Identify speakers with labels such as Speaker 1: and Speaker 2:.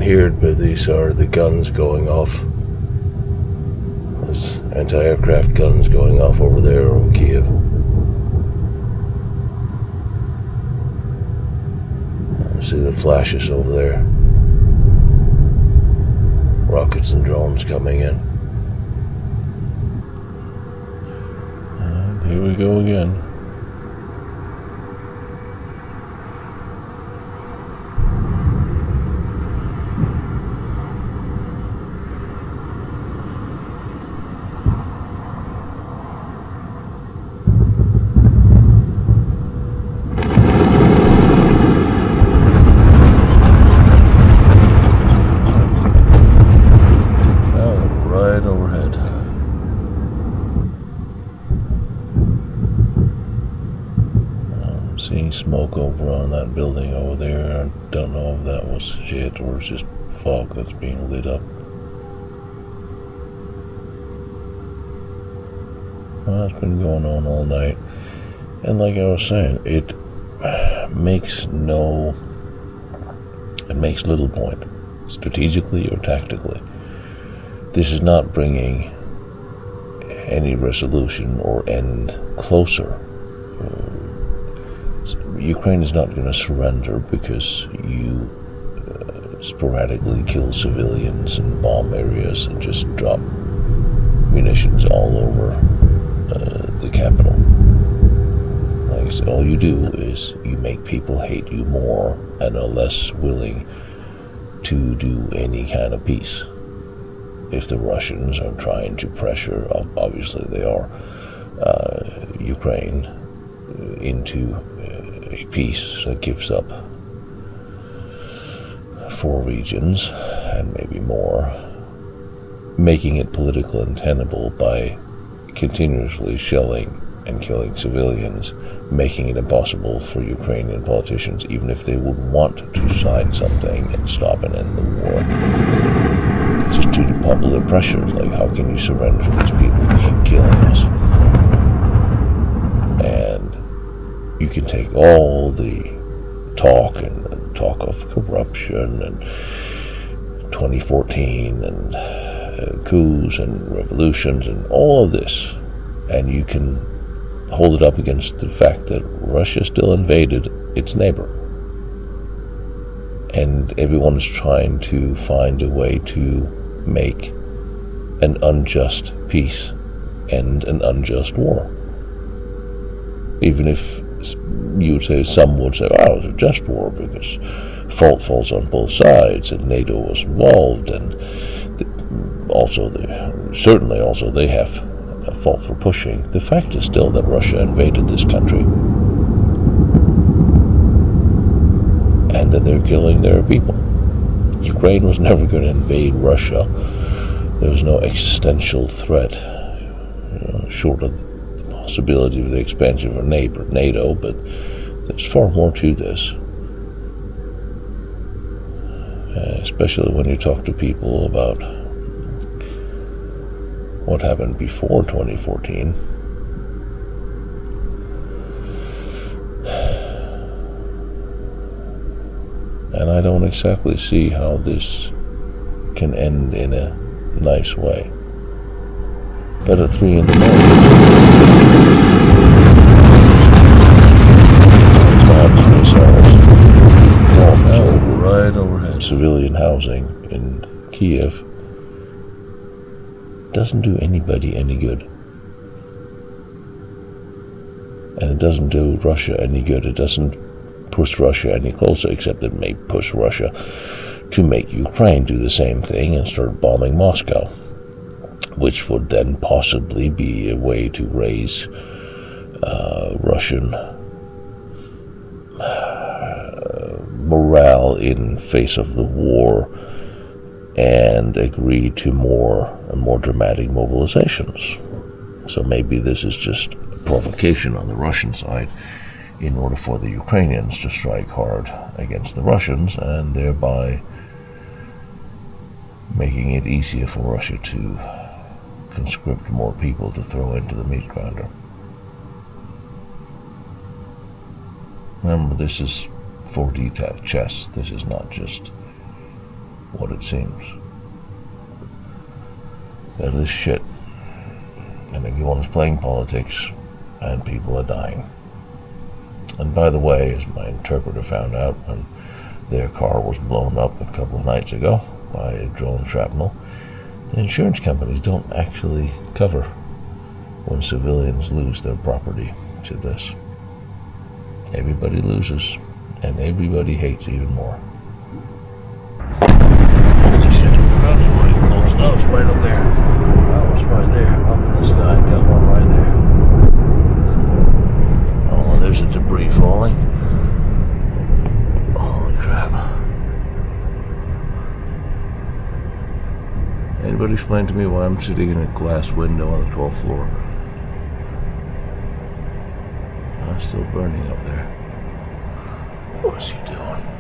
Speaker 1: hear it, but these are the guns going off. There's anti-aircraft guns going off over there over Kiev. See the flashes over there. Rockets and drones coming in. And here we go again. Seeing smoke over on that building over there. I don't know if that was hit or it's just fog that's being lit up. Well, it's been going on all night. And like I was saying, it makes little point, strategically or tactically. This is not bringing any resolution or end closer. Ukraine is not going to surrender because you sporadically kill civilians and bomb areas and just drop munitions all over the capital. Like I said, all you do is you make people hate you more and are less willing to do any kind of peace. If the Russians are trying to pressure, obviously they are, Ukraine into a peace that gives up 4 regions and maybe more, making it politically untenable by continuously shelling and killing civilians, making it impossible for Ukrainian politicians, even if they would want to sign something and stop and end the war, just due to popular pressure. Like, how can you surrender to these people who keep killing us? And you can take all the talk of corruption and 2014 and coups and revolutions and all of this, and you can hold it up against the fact that Russia still invaded its neighbor. And everyone is trying to find a way to make an unjust peace and an unjust war. Even if some would say, oh, it's a just war because fault falls on both sides and NATO was involved, and certainly they have a fault for pushing. The fact is still that Russia invaded this country and that they're killing their people. Ukraine was never going to invade Russia. There was no existential threat, short of the possibility of the expansion of NATO, but there's far more to this. Especially when you talk to people about what happened before 2014. And I don't exactly see how this can end in a nice way. But at 3 in the morning, right overhead, civilian housing in Kiev doesn't do anybody any good. And it doesn't do Russia any good. It doesn't push Russia any closer, except it may push Russia to make Ukraine do the same thing and start bombing Moscow, which would then possibly be a way to raise Russian morale in face of the war and agree to more dramatic mobilizations. So maybe this is just a provocation on the Russian side in order for the Ukrainians to strike hard against the Russians, and thereby making it easier for Russia to conscript more people to throw into the meat grinder. Remember, this is 4D chess. This is not just what it seems. That is shit. And everyone's playing politics, and people are dying. And by the way, as my interpreter found out when their car was blown up a couple of nights ago by a drone shrapnel, the insurance companies don't actually cover when civilians lose their property to this. Everybody loses, and everybody hates even more. Holy shit, that's right close. That was right up there. That was right there, up in the sky. Got one right there. Oh, there's a debris falling. Holy crap. Anybody explain to me why I'm sitting in a glass window on the 12th floor? It's still burning up there. What's he doing?